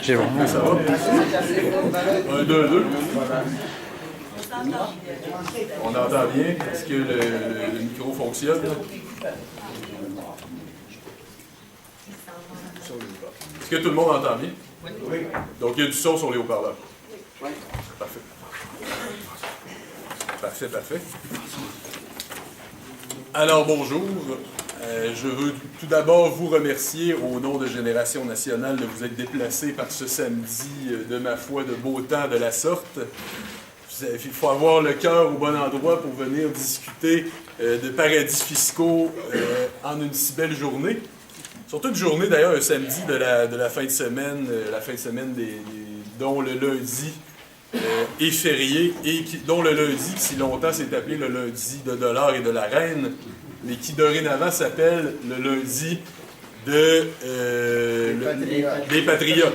J'ai bon. Ça va? 1, 2, 2. On entend bien. Est-ce que le micro fonctionne? Est-ce que tout le monde entend bien? Oui. Donc, il y a du son sur les haut-parleurs? Oui. Parfait. Parfait, parfait. Alors, bonjour. Je veux tout d'abord vous remercier au nom de Génération Nationale de vous être déplacés par ce samedi de ma foi de beau temps de la sorte. Il faut avoir le cœur au bon endroit pour venir discuter de paradis fiscaux en une si belle journée. Surtout une journée d'ailleurs, un samedi de la fin de semaine, dont le lundi est férié et dont le lundi, qui si longtemps s'est appelé le lundi de Dollars et de la Reine, mais qui dorénavant s'appelle le lundi des Patriotes.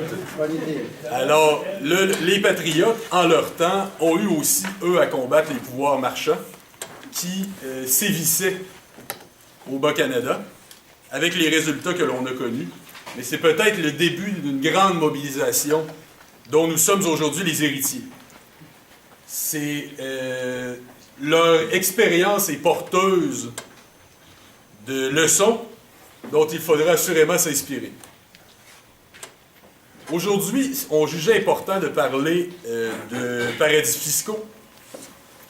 Alors, les Patriotes, en leur temps, ont eu aussi, eux, à combattre les pouvoirs marchands qui sévissaient au Bas-Canada, avec les résultats que l'on a connus. Mais c'est peut-être le début d'une grande mobilisation dont nous sommes aujourd'hui les héritiers. Leur expérience est porteuse de leçons dont il faudra assurément s'inspirer. Aujourd'hui, on jugeait important de parler de paradis fiscaux,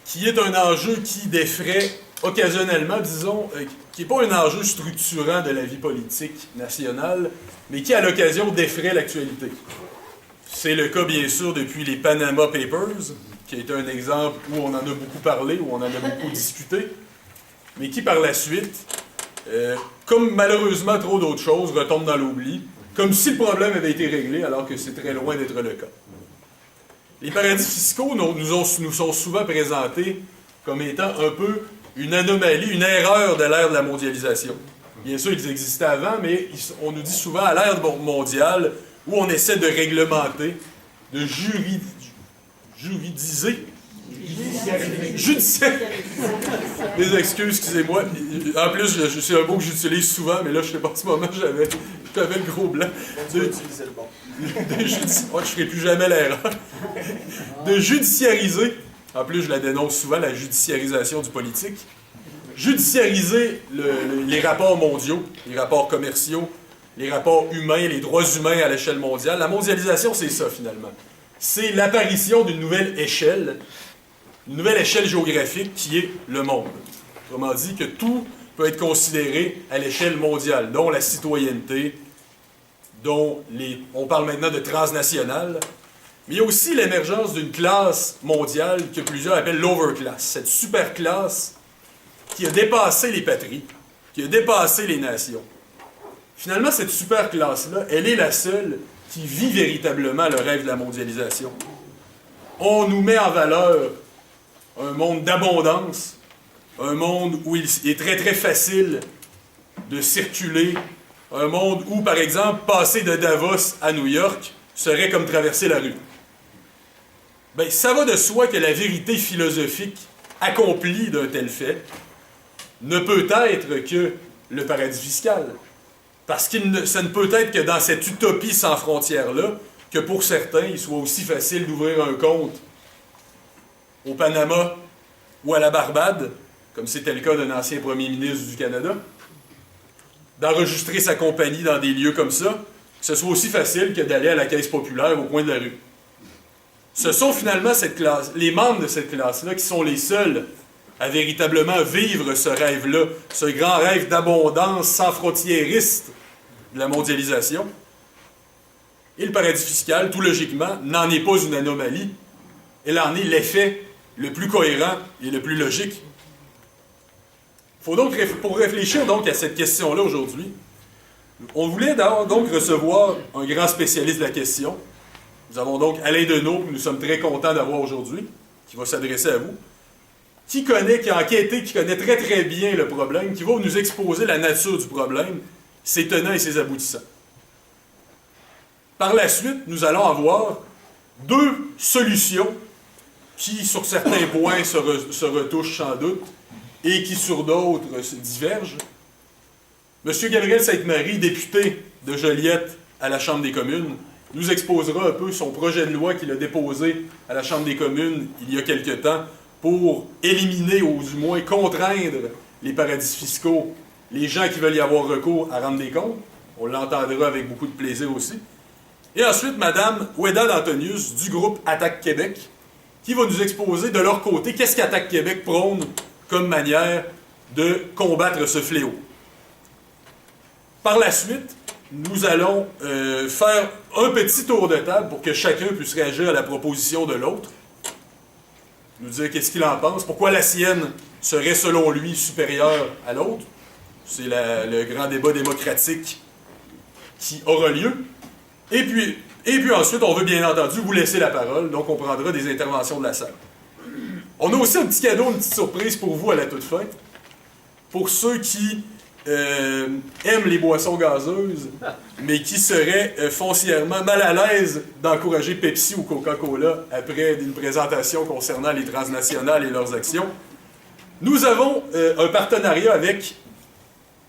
qui est un enjeu qui défraie occasionnellement, disons, qui n'est pas un enjeu structurant de la vie politique nationale, mais qui, à l'occasion, défraie l'actualité. C'est le cas, bien sûr, depuis les Panama Papers, qui est un exemple où on en a beaucoup parlé, où on en a beaucoup discuté, mais qui, par la suite, comme malheureusement trop d'autres choses, retombe dans l'oubli, comme si le problème avait été réglé, alors que c'est très loin d'être le cas. Les paradis fiscaux nous sont souvent présentés comme étant un peu une anomalie, une erreur de l'ère de la mondialisation. Bien sûr, ils existaient avant, mais on nous dit souvent à l'ère mondiale, où on essaie de réglementer, de juridiser. Judiciaire. Des excuses, excusez-moi. En plus, c'est un mot que j'utilise souvent, mais là, je sais pas, en ce moment, j'avais le gros blanc. Je ne ferai plus jamais l'erreur. De judiciariser. En plus, je la dénonce souvent, la judiciarisation du politique. Judiciariser les rapports mondiaux, les rapports commerciaux, les rapports humains, les droits humains à l'échelle mondiale. La mondialisation, c'est ça, finalement. C'est l'apparition d'une nouvelle échelle géographique qui est le monde. Autrement dit, que tout peut être considéré à l'échelle mondiale, dont la citoyenneté, on parle maintenant de transnational, mais il y a aussi l'émergence d'une classe mondiale que plusieurs appellent l'overclass, cette superclasse qui a dépassé les patries, qui a dépassé les nations. Finalement, cette superclasse-là, elle est la seule qui vit véritablement le rêve de la mondialisation. On nous met en valeur un monde d'abondance, un monde où il est très très facile de circuler, un monde où, par exemple, passer de Davos à New York serait comme traverser la rue. Bien, ça va de soi que la vérité philosophique accomplie d'un tel fait ne peut être que le paradis fiscal. Parce que ça ne peut être que dans cette utopie sans frontières-là que pour certains, il soit aussi facile d'ouvrir un compte au Panama ou à la Barbade, comme c'était le cas d'un ancien premier ministre du Canada, d'enregistrer sa compagnie dans des lieux comme ça, que ce soit aussi facile que d'aller à la caisse populaire au coin de la rue. Ce sont finalement les membres de cette classe-là qui sont les seuls à véritablement vivre ce rêve-là, ce grand rêve d'abondance sans frontiériste de la mondialisation. Et le paradis fiscal, tout logiquement, n'en est pas une anomalie. Elle en est l'effet le plus cohérent et le plus logique. Pour réfléchir donc à cette question-là aujourd'hui, on voulait donc recevoir un grand spécialiste de la question. Nous avons donc Alain Deneau, que nous sommes très contents d'avoir aujourd'hui, qui va s'adresser à vous, qui a enquêté, qui connaît très très bien le problème, qui va nous exposer la nature du problème, ses tenants et ses aboutissants. Par la suite, nous allons avoir deux solutions qui, sur certains points, se retouchent sans doute, et qui, sur d'autres, se divergent. M. Gabriel Sainte-Marie, député de Joliette à la Chambre des communes, nous exposera un peu son projet de loi qu'il a déposé à la Chambre des communes il y a quelque temps pour éliminer ou du moins contraindre les paradis fiscaux, les gens qui veulent y avoir recours à rendre des comptes. On l'entendra avec beaucoup de plaisir aussi. Et ensuite, Mme Oueda Antonius du groupe Attaque Québec, qui va nous exposer de leur côté qu'est-ce qu'Attaque Québec prône comme manière de combattre ce fléau. Par la suite, nous allons faire un petit tour de table pour que chacun puisse réagir à la proposition de l'autre, nous dire qu'est-ce qu'il en pense, pourquoi la sienne serait selon lui supérieure à l'autre. C'est le grand débat démocratique qui aura lieu. Et puis ensuite, on veut bien entendu vous laisser la parole, donc on prendra des interventions de la salle. On a aussi un petit cadeau, une petite surprise pour vous à la toute fin. Pour ceux qui aiment les boissons gazeuses, mais qui seraient foncièrement mal à l'aise d'encourager Pepsi ou Coca-Cola après une présentation concernant les transnationales et leurs actions, nous avons un partenariat avec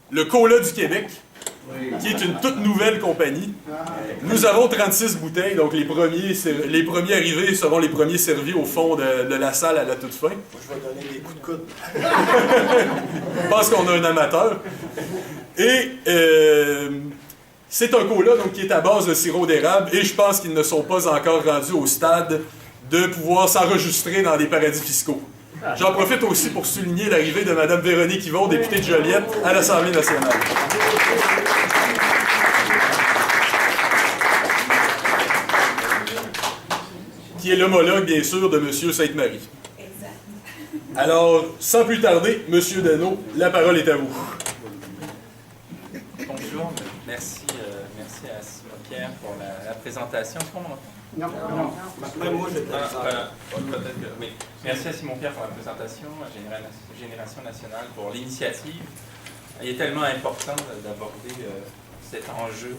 le Cola du Québec, qui est une toute nouvelle compagnie. Nous avons 36 bouteilles, donc les premiers arrivés seront les premiers servis au fond de la salle à la toute fin. Moi, je vais donner des coups de coude. Je pense qu'on a un amateur. Et c'est un cola donc, qui est à base de sirop d'érable, et je pense qu'ils ne sont pas encore rendus au stade de pouvoir s'enregistrer dans des paradis fiscaux. J'en profite aussi pour souligner l'arrivée de Mme Véronique Yvon, députée de Joliette, à l'Assemblée nationale. Qui est l'homologue, bien sûr, de M. Sainte-Marie. Exact. Alors, sans plus tarder, M. Dano, la parole est à vous. Bonjour, merci à Simon Pierre pour la présentation. Est-ce qu'on m'entend? Non. Même moi, je peut-être que oui. Merci à Simon Pierre pour la présentation, à Génération Nationale pour l'initiative. Il est tellement important d'aborder cet enjeu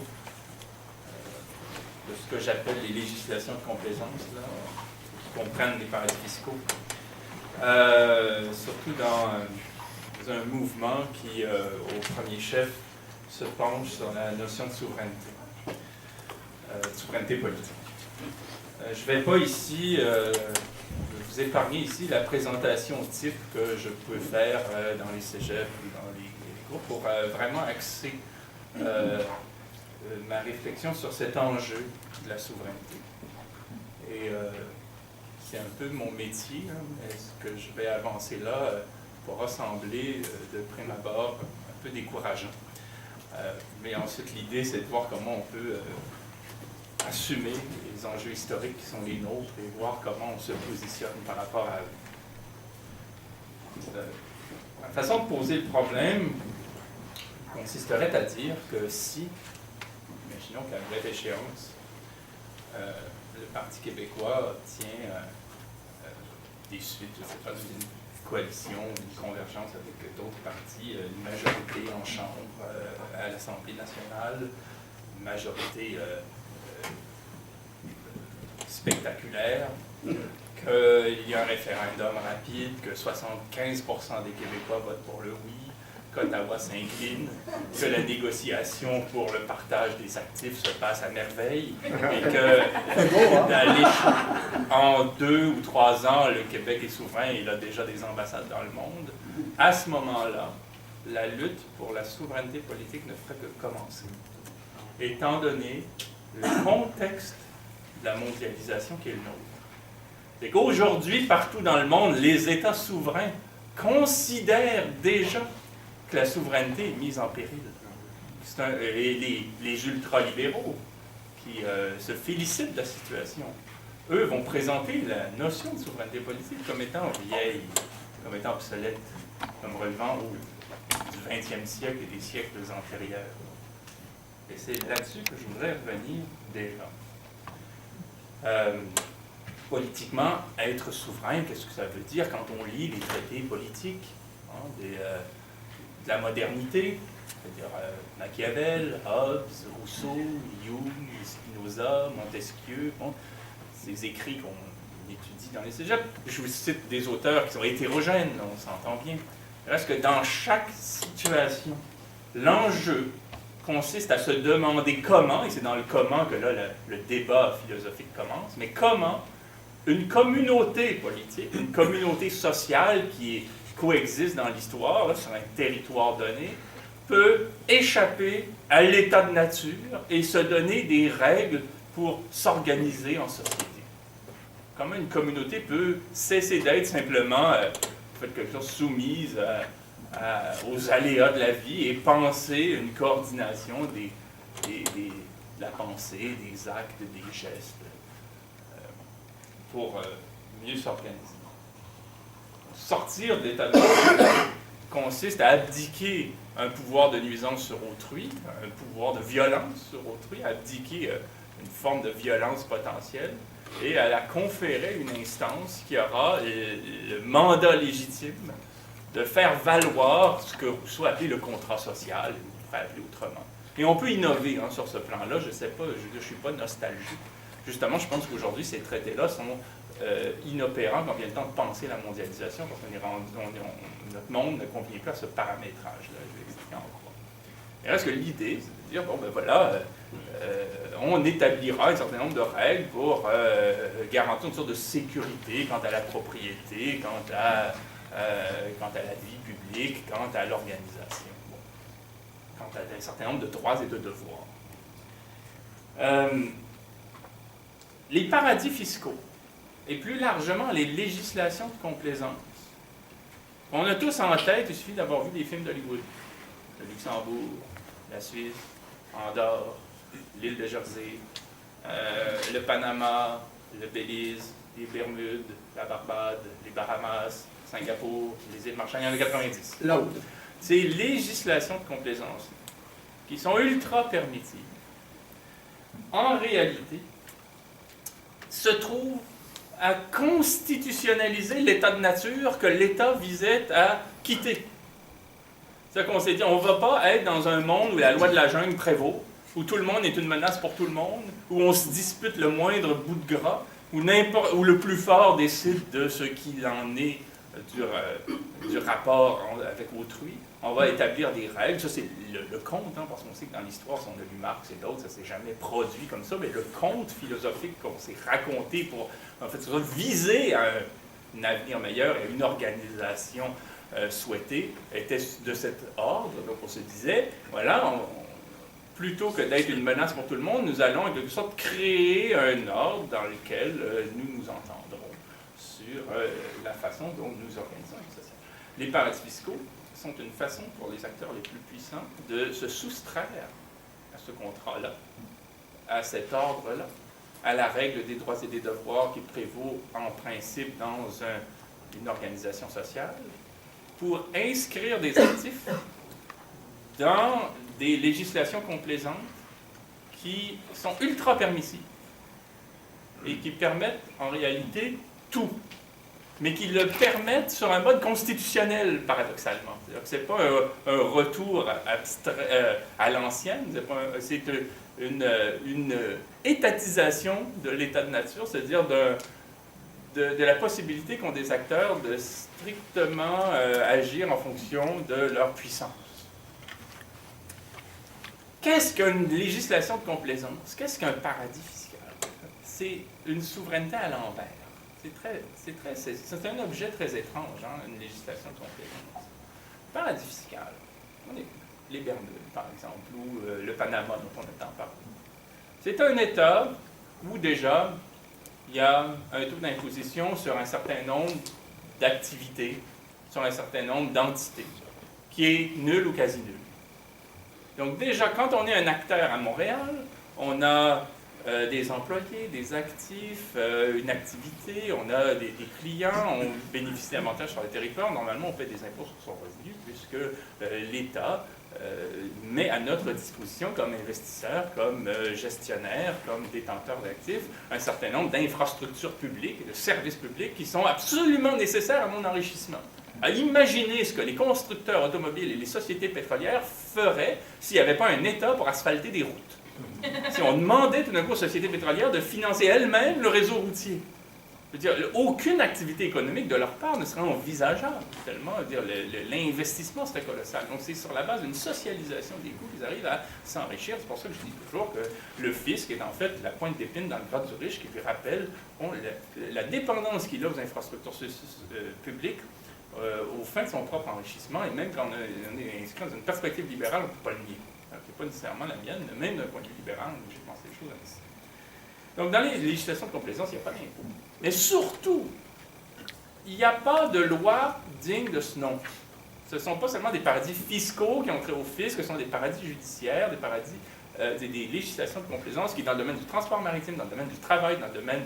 de ce que j'appelle les législations de complaisance, là, qui comprennent les paradis fiscaux. Surtout dans un mouvement qui, au premier chef, se penche sur la notion de souveraineté politique. Je ne vais pas ici vous épargner ici la présentation type que je peux faire dans les cégeps ou dans les groupes pour vraiment axer ma réflexion sur cet enjeu de la souveraineté. Et c'est un peu mon métier, hein, mais ce que je vais avancer là pourra sembler de prime abord un peu décourageant. Mais ensuite, l'idée, c'est de voir comment on peut assumer les enjeux historiques qui sont les nôtres et voir comment on se positionne par rapport à eux. La façon de poser le problème consisterait à dire que si, imaginons qu'à brève échéance, le Parti québécois obtient des suites, je ne sais pas, d'une coalition, une convergence avec d'autres partis, une majorité en chambre à l'Assemblée nationale, une majorité spectaculaire, qu'il y a un référendum rapide, que 75% des Québécois votent pour le oui, qu'Ottawa s'incline, que la négociation pour le partage des actifs se passe à merveille, et que en 2 ou 3 ans, le Québec est souverain et il a déjà des ambassades dans le monde. À ce moment-là, la lutte pour la souveraineté politique ne ferait que commencer. Étant donné le contexte de la mondialisation qui est le nôtre. C'est qu'aujourd'hui, partout dans le monde, les États souverains considèrent déjà que la souveraineté est mise en péril. Et les ultralibéraux qui se félicitent de la situation, eux vont présenter la notion de souveraineté politique comme étant vieille, comme étant obsolète, comme relevant du 20e siècle et des siècles antérieurs. Et c'est là-dessus que je voudrais revenir déjà. Politiquement, être souverain, qu'est-ce que ça veut dire quand on lit les traités politiques hein, de la modernité, c'est-à-dire Machiavel, Hobbes, Rousseau, Hume, Spinoza, Montesquieu, bon, ces écrits qu'on étudie dans les cégeps. Je vous cite des auteurs qui sont hétérogènes, on s'entend bien. Il reste que dans chaque situation L'enjeu consiste à se demander comment, et c'est dans le comment que là le débat philosophique commence, mais comment une communauté politique, une communauté sociale qui coexiste dans l'histoire, là, sur un territoire donné, peut échapper à l'état de nature et se donner des règles pour s'organiser en société. Comment une communauté peut cesser d'être simplement quelque chose soumise aux aléas de la vie et penser une coordination de la pensée, des actes, des gestes, pour mieux s'organiser. Sortir de l'état de nature consiste à abdiquer un pouvoir de nuisance sur autrui, un pouvoir de violence sur autrui, à abdiquer une forme de violence potentielle et à la conférer une instance qui aura le mandat légitime de faire valoir ce que Rousseau appelait le contrat social, ou on pourrait appeler autrement. Et on peut innover sur ce plan-là, je ne sais pas, je ne suis pas nostalgique. Justement, je pense qu'aujourd'hui, ces traités-là sont inopérants quand vient le temps de penser la mondialisation, parce que notre monde ne convient plus à ce paramétrage-là. Je vais expliquer en quoi. Il reste que l'idée, c'est de dire, bon, ben voilà, on établira un certain nombre de règles pour garantir une sorte de sécurité quant à la propriété, quant à la vie publique, quant à l'organisation, quant à un certain nombre de droits et de devoirs. Les paradis fiscaux, et plus largement les législations de complaisance. On a tous en tête, il suffit d'avoir vu des films d'Hollywood. Le Luxembourg, la Suisse, Andorre, l'île de Jersey, le Panama, le Belize, les Bermudes, la Barbade, les Bahamas, Singapour, les îles Marshall, il y en a 90. L'autre. Ces législations de complaisance qui sont ultra permissives, en réalité, se trouvent à constitutionnaliser l'état de nature que l'État visait à quitter. C'est-à-dire qu'on s'est dit, on ne va pas être dans un monde où la loi de la jungle prévaut, où tout le monde est une menace pour tout le monde, où on se dispute le moindre bout de gras, où le plus fort décide de ce qu'il en est du rapport avec autrui. On va établir des règles. Ça, c'est le conte, parce qu'on sait que dans l'histoire, si on a lu Marx et d'autres, ça ne s'est jamais produit comme ça, mais le conte philosophique qu'on s'est raconté pour, en fait, viser à un avenir meilleur et une organisation souhaitée était de cet ordre. Donc, on se disait, voilà, plutôt que d'être une menace pour tout le monde, nous allons en quelque sorte créer un ordre dans lequel nous nous entendrons sur la façon dont nous organisons une société. Les paradis fiscaux sont une façon pour les acteurs les plus puissants de se soustraire à ce contrat-là, à cet ordre-là, à la règle des droits et des devoirs qui prévaut en principe dans une organisation sociale, pour inscrire des actifs dans des législations complaisantes qui sont ultra permissives et qui permettent en réalité tout, mais qui le permettent sur un mode constitutionnel, paradoxalement. Ce n'est pas un retour abstrait, à l'ancienne, c'est une étatisation de l'état de nature, c'est-à-dire de la possibilité qu'ont des acteurs de strictement agir en fonction de leur puissance. Qu'est-ce qu'une législation de complaisance? Qu'est-ce qu'un paradis fiscal? C'est une souveraineté à l'envers. C'est un objet très étrange, une législation de complaisance. Paradis fiscal, les Bermudes, par exemple, ou le Panama, dont on a tant parlé. C'est un État où déjà il y a un taux d'imposition sur un certain nombre d'activités, sur un certain nombre d'entités, qui est nul ou quasi nul. Donc déjà, quand on est un acteur à Montréal, on a des employés, des actifs, une activité, on a des clients, on bénéficie d'avantages sur le territoire. Normalement, on paie des impôts sur son revenu puisque l'État met à notre disposition comme investisseur, comme gestionnaire, comme détenteur d'actifs, un certain nombre d'infrastructures publiques et de services publics qui sont absolument nécessaires à mon enrichissement. À imaginer ce que les constructeurs automobiles et les sociétés pétrolières feraient s'il n'y avait pas un État pour asphalter des routes. Si on demandait tout d'un coup aux sociétés pétrolières de financer elles-mêmes le réseau routier. Je veux dire, aucune activité économique de leur part ne serait envisageable, tellement l'investissement serait colossal. Donc c'est sur la base d'une socialisation des coûts qu'ils arrivent à s'enrichir. C'est pour ça que je dis toujours que le fisc est en fait la pointe d'épine dans le gras du riche qui lui rappelle la dépendance qu'il a aux infrastructures publiques aux fins de son propre enrichissement, et même quand on est inscrit dans une perspective libérale, on ne peut pas le nier. Ce n'est pas nécessairement la mienne, mais même d'un point de vue libéral, j'ai pensé les choses ainsi. Donc dans les législations de complaisance, il n'y a pas d'impôt. Mais surtout, il n'y a pas de loi digne de ce nom. Ce ne sont pas seulement des paradis fiscaux qui ont trait au fisc, ce sont des paradis judiciaires, des paradis, des législations de complaisance qui, dans le domaine du transport maritime, dans le domaine du travail, dans le domaine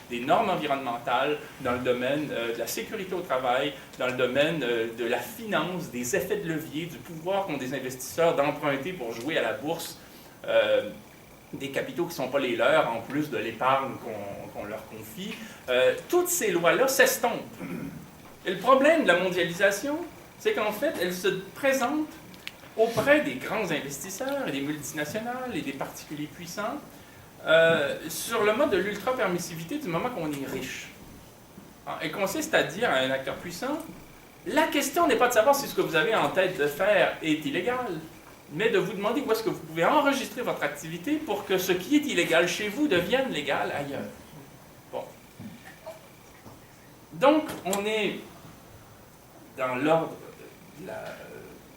des normes environnementales, dans le domaine de la sécurité au travail, dans le domaine de la finance, des effets de levier, du pouvoir qu'ont des investisseurs d'emprunter pour jouer à la bourse, des capitaux qui ne sont pas les leurs, en plus de l'épargne qu'on leur confie. Toutes ces lois-là s'estompent. Et le problème de la mondialisation, c'est qu'en fait, elle se présente auprès des grands investisseurs, et des multinationales et des particuliers puissants sur le mode de l'ultra-permissivité du moment qu'on est riche. Elle consiste à dire à un acteur puissant, la question n'est pas de savoir si ce que vous avez en tête de faire est illégal, mais de vous demander où est-ce que vous pouvez enregistrer votre activité pour que ce qui est illégal chez vous devienne légal ailleurs. Bon. Donc, on est dans l'ordre de la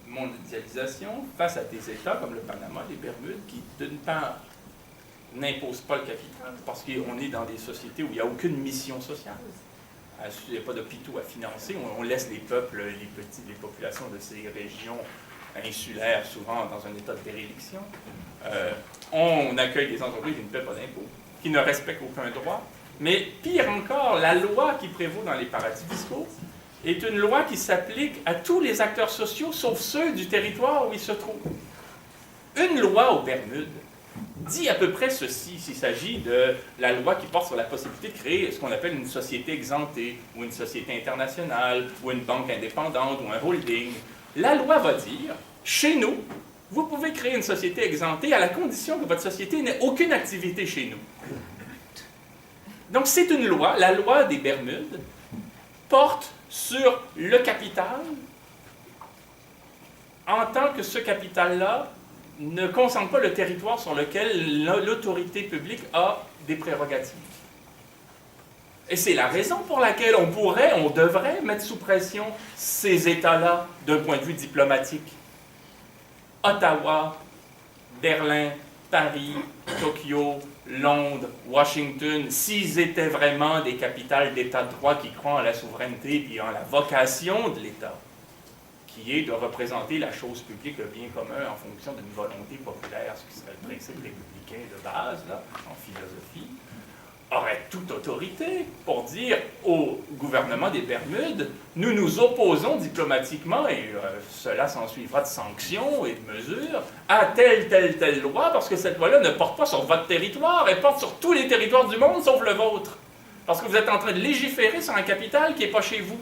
mondialisation face à des États comme le Panama, les Bermudes, qui, d'une part, n'imposent pas le capital, parce qu'on est dans des sociétés où il n'y a aucune mission sociale. Il n'y a pas d'hôpitaux à financer. On laisse les peuples, les populations de ces régions insulaires, souvent dans un état de déréliction. On accueille des entreprises qui ne paient pas d'impôts, qui ne respectent aucun droit. Mais pire encore, la loi qui prévaut dans les paradis fiscaux est une loi qui s'applique à tous les acteurs sociaux, sauf ceux du territoire où ils se trouvent. Une loi aux Bermudes dit à peu près ceci, s'il s'agit de la loi qui porte sur la possibilité de créer ce qu'on appelle une société exemptée, ou une société internationale, ou une banque indépendante, ou un holding. La loi va dire, chez nous, vous pouvez créer une société exemptée à la condition que votre société n'ait aucune activité chez nous. Donc c'est une loi, la loi des Bermudes, porte sur le capital en tant que ce capital-là ne concentre pas le territoire sur lequel l'autorité publique a des prérogatives. Et c'est la raison pour laquelle on devrait mettre sous pression ces États-là d'un point de vue diplomatique. Ottawa, Berlin, Paris, Tokyo, Londres, Washington, s'ils étaient vraiment des capitales d'État de droit qui croient en la souveraineté et en la vocation de l'État, qui est de représenter la chose publique, le bien commun, en fonction d'une volonté populaire, ce qui serait le principe républicain de base, là, en philosophie, aurait toute autorité pour dire au gouvernement des Bermudes, nous nous opposons diplomatiquement, et cela s'ensuivra de sanctions et de mesures, à telle loi, parce que cette loi-là ne porte pas sur votre territoire, elle porte sur tous les territoires du monde, sauf le vôtre. Parce que vous êtes en train de légiférer sur un capital qui n'est pas chez vous.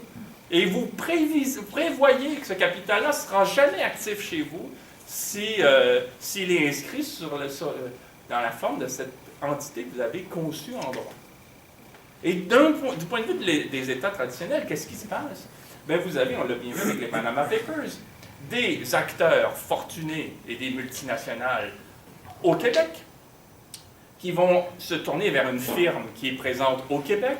Et vous prévoyez que ce capital-là ne sera jamais actif chez vous s'il est inscrit dans la forme de cette entité que vous avez conçue en droit. Et du point de vue des États traditionnels, qu'est-ce qui se passe? Bien, vous avez, on l'a bien vu avec les Panama Papers, des acteurs fortunés et des multinationales au Québec qui vont se tourner vers une firme qui est présente au Québec,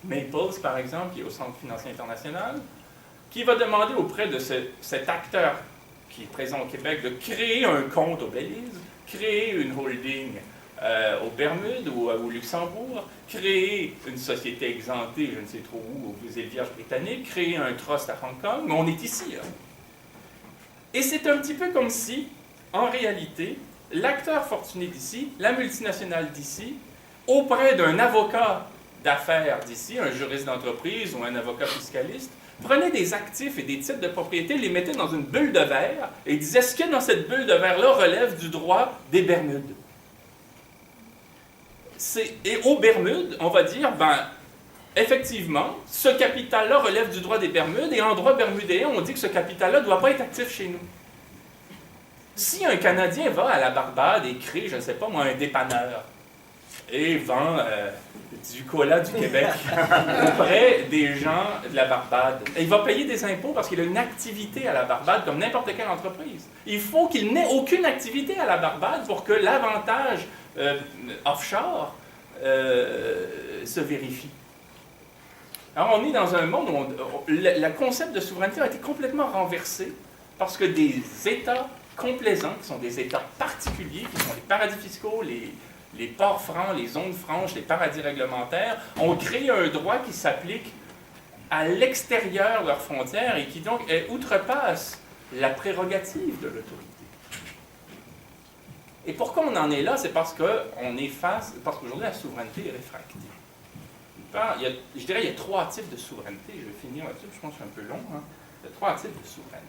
Maples, par exemple, qui est au Centre financier international, qui va demander auprès de cet acteur qui est présent au Québec de créer un compte au Belize, créer une holding aux Bermudes ou au Luxembourg, créer une société exemptée, je ne sais trop où, aux îles Vierges britanniques, créer un trust à Hong Kong, mais on est ici, là. Et c'est un petit peu comme si, en réalité, l'acteur fortuné d'ici, la multinationale d'ici, auprès d'un avocat d'affaires d'ici, un juriste d'entreprise ou un avocat fiscaliste, prenait des actifs et des titres de propriété, les mettait dans une bulle de verre et disait ce qu'il y a dans cette bulle de verre-là relève du droit des Bermudes. Et aux Bermudes, on va dire, effectivement, ce capital-là relève du droit des Bermudes et en droit bermudéen, on dit que ce capital-là ne doit pas être actif chez nous. Si un Canadien va à la Barbade et crée, je ne sais pas moi, un dépanneur, et vend du cola du Québec auprès des gens de la Barbade. Et il va payer des impôts parce qu'il a une activité à la Barbade comme n'importe quelle entreprise. Il faut qu'il n'ait aucune activité à la Barbade pour que l'avantage offshore se vérifie. Alors on est dans un monde où le concept de souveraineté a été complètement renversé parce que des États complaisants, qui sont des États particuliers, qui sont les paradis fiscaux, les ports francs, les zones franches, les paradis réglementaires, ont créé un droit qui s'applique à l'extérieur de leurs frontières et qui donc outrepasse la prérogative de l'autorité. Et pourquoi on en est là? C'est parce qu'on est parce qu'aujourd'hui la souveraineté est réfractée. Je dirais qu'il y a 3 types de souveraineté. Je vais finir là-dessus, je pense que c'est un peu long. Hein? Il y a 3 types de souveraineté.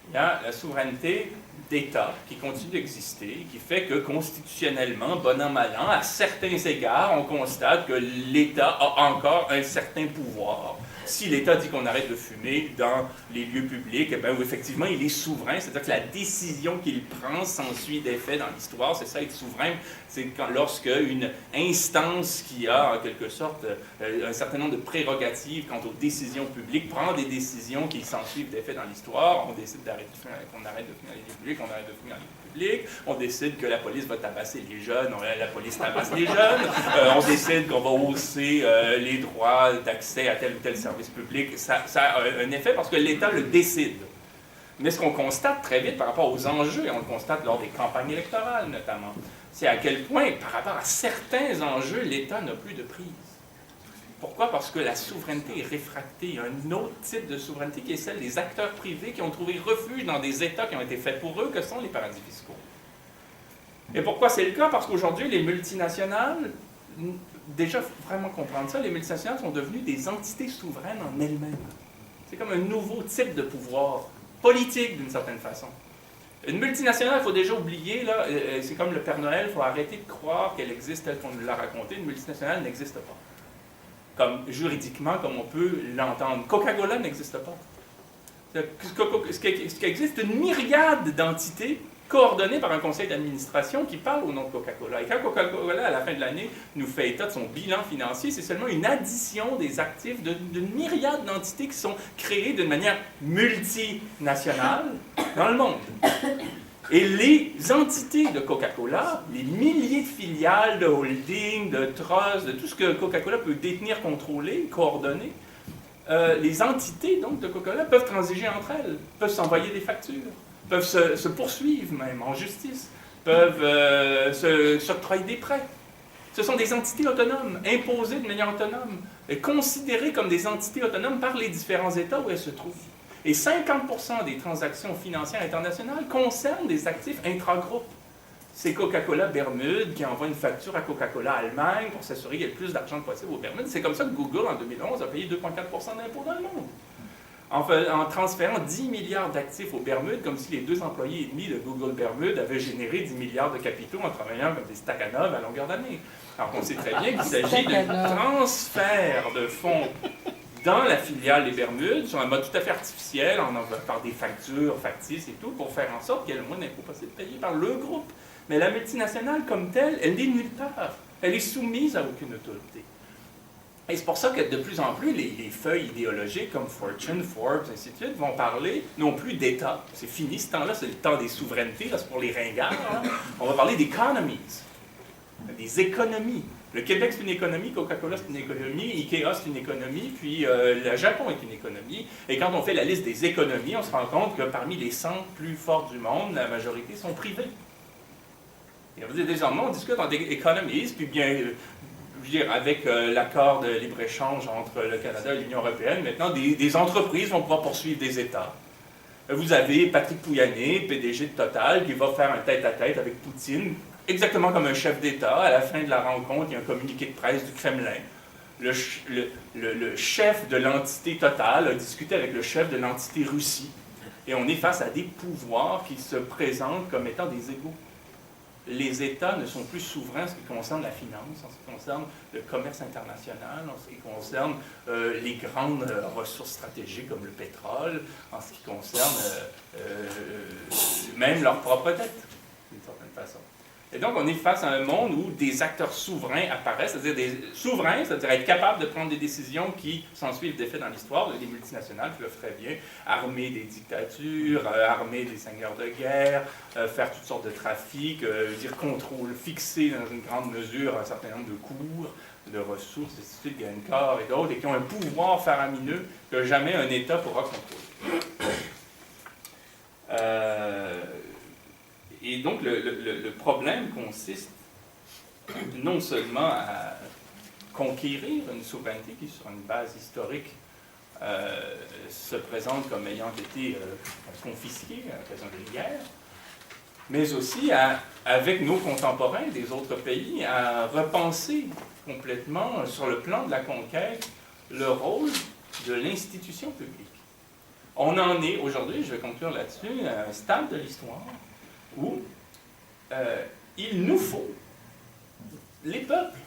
Il y a la souveraineté d'État qui continue d'exister, qui fait que constitutionnellement, bon an, mal an, à certains égards, on constate que l'État a encore un certain pouvoir. Si l'État dit qu'on arrête de fumer dans les lieux publics, eh bien, effectivement, il est souverain, c'est-à-dire que la décision qu'il prend s'ensuit d'effet dans l'histoire, c'est ça être souverain, c'est lorsque une instance qui a en quelque sorte un certain nombre de prérogatives quant aux décisions publiques prend des décisions qui s'ensuivent d'effet dans l'histoire, on décide qu'on arrête de fumer dans les lieux publics, on arrête de fumer dans les lieux publics, on décide que la police va tabasser les jeunes, la police tabasse les jeunes, on décide qu'on va hausser les droits d'accès à tel ou tel service public, ça a un effet parce que l'État le décide. Mais ce qu'on constate très vite par rapport aux enjeux, et on le constate lors des campagnes électorales notamment, c'est à quel point, par rapport à certains enjeux, l'État n'a plus de prise. Pourquoi? Parce que la souveraineté est réfractée. Il y a un autre type de souveraineté qui est celle des acteurs privés qui ont trouvé refuge dans des États qui ont été faits pour eux, que sont les paradis fiscaux. Et pourquoi c'est le cas? Parce qu'aujourd'hui, les multinationales, déjà, il faut vraiment comprendre ça, les multinationales sont devenues des entités souveraines en elles-mêmes. C'est comme un nouveau type de pouvoir politique, d'une certaine façon. Une multinationale, il faut déjà oublier, là, c'est comme le Père Noël, il faut arrêter de croire qu'elle existe telle qu'on nous l'a raconté. Une multinationale n'existe pas. Comme juridiquement, comme on peut l'entendre. Coca-Cola n'existe pas. Ce qui existe, c'est une myriade d'entités coordonnées par un conseil d'administration qui parle au nom de Coca-Cola. Et quand Coca-Cola, à la fin de l'année, nous fait état de son bilan financier, c'est seulement une addition des actifs d'une myriade d'entités qui sont créées d'une manière multinationale dans le monde. Et les entités de Coca-Cola, les milliers de filiales, de holdings, de trusts, de tout ce que Coca-Cola peut détenir, contrôler, coordonner, les entités donc, de Coca-Cola peuvent transiger entre elles, peuvent s'envoyer des factures, peuvent se poursuivre même en justice, peuvent s'octroyer des prêts. Ce sont des entités autonomes, imposées de manière autonome, et considérées comme des entités autonomes par les différents États où elles se trouvent. Et 50% des transactions financières internationales concernent des actifs intragroupes. C'est Coca-Cola Bermude qui envoie une facture à Coca-Cola Allemagne pour s'assurer qu'il y ait le plus d'argent possible aux Bermudes. C'est comme ça que Google, en 2011, a payé 2,4% d'impôts dans le monde. En transférant 10 milliards d'actifs aux Bermudes, comme si les 2 employés et demi de Google Bermude avaient généré 10 milliards de capitaux en travaillant comme des Stakhanov à longueur d'année. Alors on sait très bien qu'il s'agit d'un transfert de fonds dans la filiale des Bermudes, sur un mode tout à fait artificiel, par des factures factices et tout, pour faire en sorte qu'il y ait le moins d'impôts possible payés par le groupe. Mais la multinationale, comme telle, elle n'est nulle part. Elle est soumise à aucune autorité. Et c'est pour ça que de plus en plus, les feuilles idéologiques comme Fortune, Forbes, ainsi de suite, vont parler non plus d'État. C'est fini ce temps-là, c'est le temps des souverainetés, là, c'est pour les ringards. Là. On va parler d'economies, des économies. Le Québec, c'est une économie, Coca-Cola, c'est une économie, Ikea, c'est une économie, puis le Japon est une économie. Et quand on fait la liste des économies, on se rend compte que parmi les 100 plus fortes du monde, la majorité sont privées. Et on veut dire, désormais, on discute en des economies, puis bien, je veux dire, avec l'accord de libre-échange entre le Canada et l'Union européenne, maintenant, des entreprises vont pouvoir poursuivre des États. Vous avez Patrick Pouyanné, PDG de Total, qui va faire un tête-à-tête avec Poutine, exactement comme un chef d'État. À la fin de la rencontre, il y a un communiqué de presse du Kremlin. Le chef de l'entité Total a discuté avec le chef de l'entité Russie. Et on est face à des pouvoirs qui se présentent comme étant des égaux. Les États ne sont plus souverains en ce qui concerne la finance, en ce qui concerne le commerce international, en ce qui concerne les grandes ressources stratégiques comme le pétrole, en ce qui concerne même leur propre dette, d'une certaine façon. Et donc, on est face à un monde où des acteurs souverains apparaissent, c'est-à-dire des souverains, c'est-à-dire être capables de prendre des décisions qui s'ensuivent des faits dans l'histoire. Les multinationales qui le feraient bien, armer des dictatures, armer des seigneurs de guerre, faire toutes sortes de trafics, fixer dans une grande mesure un certain nombre de cours, de ressources, de Glencore et d'autres, et qui ont un pouvoir faramineux que jamais un État pourra contrôler. Et donc, le problème consiste non seulement à conquérir une souveraineté qui, sur une base historique, se présente comme ayant été confisquée à l'occasion des guerres, mais aussi avec nos contemporains des autres pays, à repenser complètement, sur le plan de la conquête, le rôle de l'institution publique. On en est aujourd'hui, je vais conclure là-dessus, à un stade de l'histoire où il nous faut, les peuples,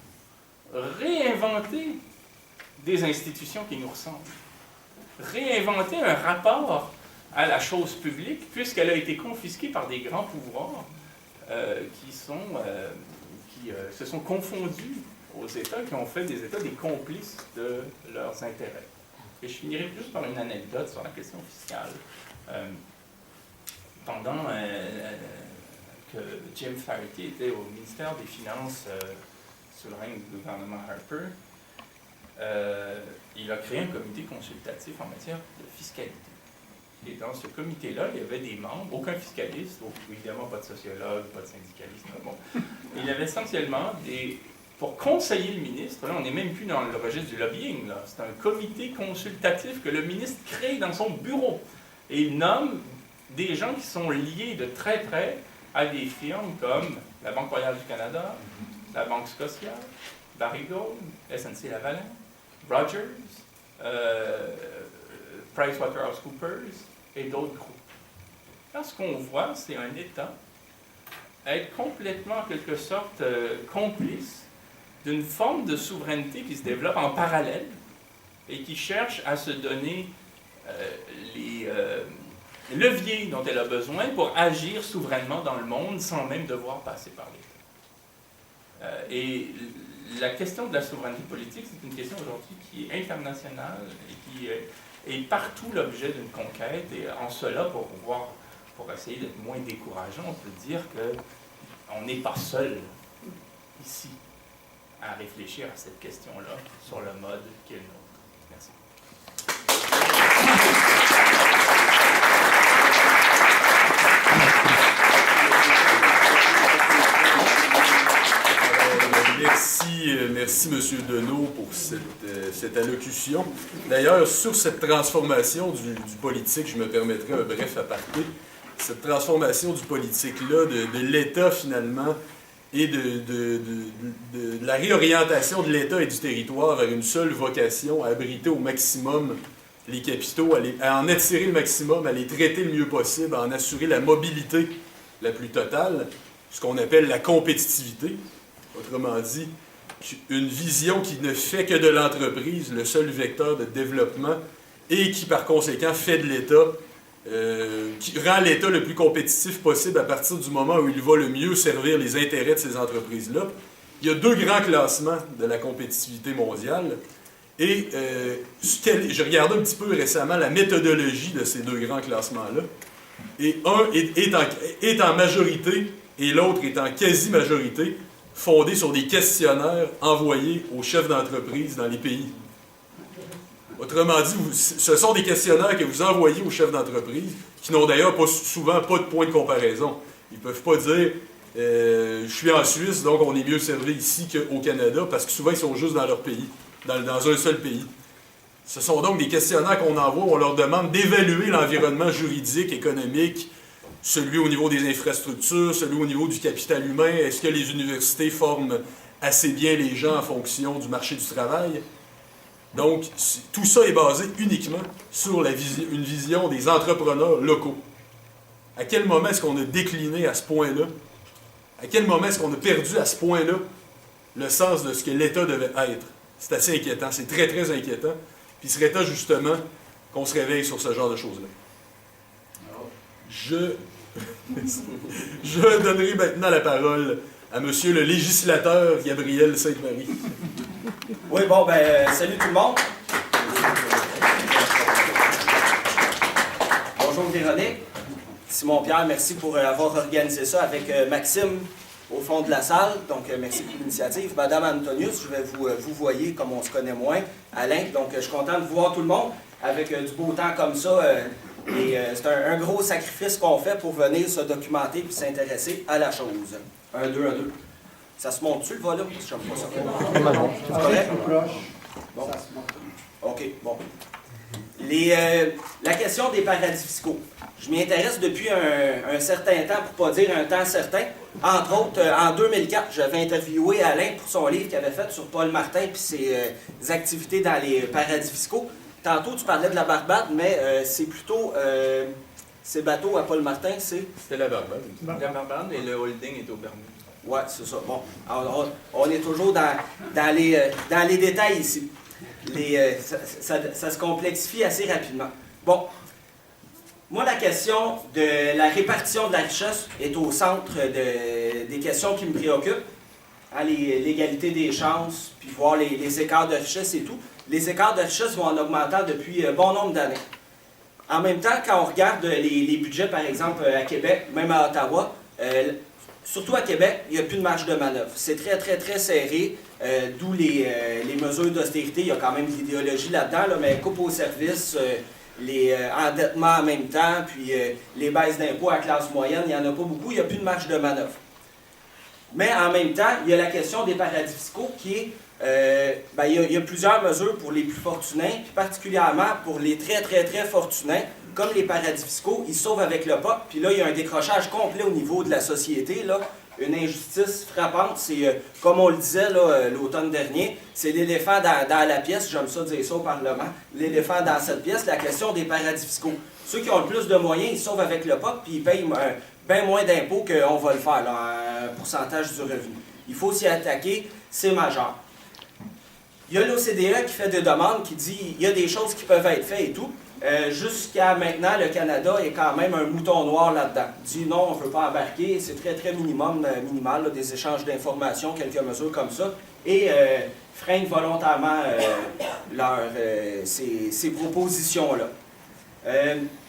réinventer des institutions qui nous ressemblent. Réinventer un rapport à la chose publique, puisqu'elle a été confisquée par des grands pouvoirs qui se sont confondus aux États, qui ont fait des États des complices de leurs intérêts. Et je finirai plus par une anecdote sur la question fiscale. Pendant que Jim Flaherty était au ministère des Finances sous le règne du gouvernement Harper, il a créé un comité consultatif en matière de fiscalité. Et dans ce comité-là, il y avait des membres, aucun fiscaliste, évidemment pas de sociologue, pas de syndicaliste, mais bon. Il y avait essentiellement pour conseiller le ministre, là on n'est même plus dans le registre du lobbying, là. C'est un comité consultatif que le ministre crée dans son bureau. Et il nomme des gens qui sont liés de très près à des firmes comme la Banque Royale du Canada, la Banque Scotia, Barry Gold, SNC-Lavalin, Rogers, PricewaterhouseCoopers et d'autres groupes. Là, ce qu'on voit, c'est un État être complètement, en quelque sorte, complice d'une forme de souveraineté qui se développe en parallèle et qui cherche à se donner les leviers dont elle a besoin pour agir souverainement dans le monde sans même devoir passer par l'État. Et la question de la souveraineté politique, c'est une question aujourd'hui qui est internationale et qui est partout l'objet d'une conquête. Et en cela, pour essayer d'être moins décourageant, on peut dire qu'on n'est pas seul ici à réfléchir à cette question-là sur le mode qui est le nôtre. Merci. Merci M. Deneau pour cette allocution. D'ailleurs, sur cette transformation du politique, je me permettrai un bref aparté. Cette transformation du politique-là, de l'État finalement, et de la réorientation de l'État et du territoire vers une seule vocation, à abriter au maximum les capitaux, à en attirer le maximum, à les traiter le mieux possible, à en assurer la mobilité la plus totale, ce qu'on appelle la compétitivité. Autrement dit, une vision qui ne fait que de l'entreprise le seul vecteur de développement et qui, par conséquent, fait de l'État, qui rend l'État le plus compétitif possible à partir du moment où il va le mieux servir les intérêts de ces entreprises-là. Il y a deux grands classements de la compétitivité mondiale et je regardais un petit peu récemment la méthodologie de ces deux grands classements-là. Et un est en majorité et l'autre est en quasi-majorité, fondé sur des questionnaires envoyés aux chefs d'entreprise dans les pays. Autrement dit, ce sont des questionnaires que vous envoyez aux chefs d'entreprise, qui n'ont d'ailleurs souvent pas de point de comparaison. Ils ne peuvent pas dire « je suis en Suisse, donc on est mieux servi ici qu'au Canada », parce que souvent ils sont juste dans leur pays, dans un seul pays. Ce sont donc des questionnaires qu'on envoie, on leur demande d'évaluer l'environnement juridique, économique, celui au niveau des infrastructures, celui au niveau du capital humain. Est-ce que les universités forment assez bien les gens en fonction du marché du travail? Donc, tout ça est basé uniquement sur une vision des entrepreneurs locaux. À quel moment est-ce qu'on a décliné à ce point-là? À quel moment est-ce qu'on a perdu à ce point-là le sens de ce que l'État devait être? C'est assez inquiétant, c'est très, très inquiétant. Puis il serait temps, justement, qu'on se réveille sur ce genre de choses-là. Je donnerai maintenant la parole à monsieur le législateur Gabriel Sainte-Marie. Oui, bon, ben, salut tout le monde. Bonjour Véronique. Simon-Pierre, merci pour avoir organisé ça avec Maxime au fond de la salle. Donc, merci pour l'initiative. Madame Antonius, je vais vous voyez comme on se connaît moins. Alain, donc je suis content de voir tout le monde avec du beau temps comme ça. C'est un gros sacrifice qu'on fait pour venir se documenter et s'intéresser à la chose. 1, 2, 1, 2. Ça se monte-tu le volume? Je n'aime pas ça. C'est correct? Bon. OK, bon. La question des paradis fiscaux. Je m'y intéresse depuis un certain temps, pour ne pas dire un temps certain. Entre autres, en 2004, j'avais interviewé Alain pour son livre qu'il avait fait sur Paul Martin et ses activités dans les paradis fiscaux. Tantôt, tu parlais de la Barbade, mais c'est plutôt... ces bateaux à Paul Martin, c'est... C'était la Barbade. La Barbade et le holding est au Bermude. Oui, c'est ça. Bon, alors, on est toujours dans les détails ici. Ça se complexifie assez rapidement. Bon, moi, la question de la répartition de la richesse est au centre des questions qui me préoccupent. Hein, l'égalité des chances, puis voir les écarts de richesse et tout. Les écarts de richesse vont en augmentant depuis bon nombre d'années. En même temps, quand on regarde les budgets, par exemple, à Québec, même à Ottawa, surtout à Québec, il n'y a plus de marge de manœuvre. C'est très, très, très serré, d'où les mesures d'austérité. Il y a quand même de l'idéologie là-dedans, là, mais coupe aux services, les endettements en même temps, puis les baisses d'impôts à la classe moyenne, il n'y en a pas beaucoup, il n'y a plus de marge de manœuvre. Mais en même temps, il y a la question des paradis fiscaux qui est, il y a plusieurs mesures pour les plus fortunés, puis particulièrement pour les très, très, très fortunés, comme les paradis fiscaux, ils sauvent avec le POC, puis là, il y a un décrochage complet au niveau de la société, là, une injustice frappante. C'est, comme on le disait l'automne dernier, c'est l'éléphant dans la pièce, j'aime ça dire ça au Parlement, l'éléphant dans cette pièce, la question des paradis fiscaux. Ceux qui ont le plus de moyens, ils sauvent avec le POC, puis ils payent bien moins d'impôts qu'on va le faire, là, un pourcentage du revenu. Il faut s'y attaquer, c'est majeur. Il y a l'OCDE qui fait des demandes, qui dit qu'il y a des choses qui peuvent être faites et tout. Jusqu'à maintenant, le Canada est quand même un mouton noir là-dedans. Il dit non, on ne veut pas embarquer, c'est très très minimal, là, des échanges d'informations, quelques mesures comme ça, et freine volontairement ces propositions-là.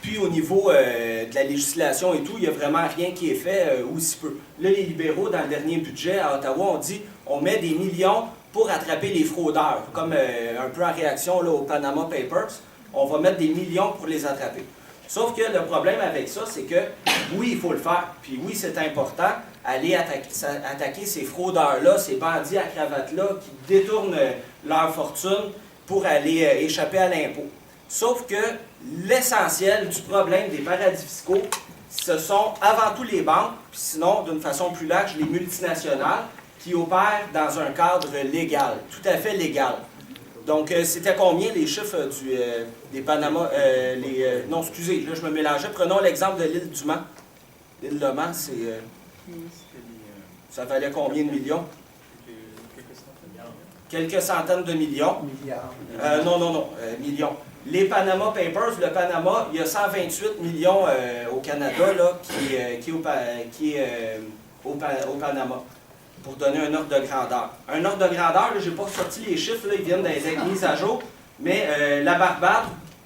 Puis au niveau de la législation et tout, il n'y a vraiment rien qui est fait ou si peu. Là, les libéraux, dans le dernier budget à Ottawa, ont dit on met des millions pour attraper les fraudeurs, comme un peu en réaction là, aux Panama Papers. On va mettre des millions pour les attraper. Sauf que le problème avec ça, c'est que oui, il faut le faire, puis oui, c'est important, aller attaquer ces fraudeurs-là, ces bandits à cravate-là qui détournent leur fortune pour aller échapper à l'impôt. Sauf que l'essentiel du problème des paradis fiscaux, ce sont avant tout les banques, puis sinon, d'une façon plus large, les multinationales qui opèrent dans un cadre légal, tout à fait légal. Donc, c'était combien les chiffres des Panama... non, excusez, là, je me mélangeais. Prenons l'exemple de l'île du Mans. L'île de Mans, c'est... ça valait combien de millions? Quelques centaines de millions. Non, millions. Les Panama Papers, le Panama, il y a 128 millions au Canada là, qui est au Panama. Pour donner un ordre de grandeur. Un ordre de grandeur, je n'ai pas sorti les chiffres, là, ils viennent d'être mis à jour, mais la Barbade,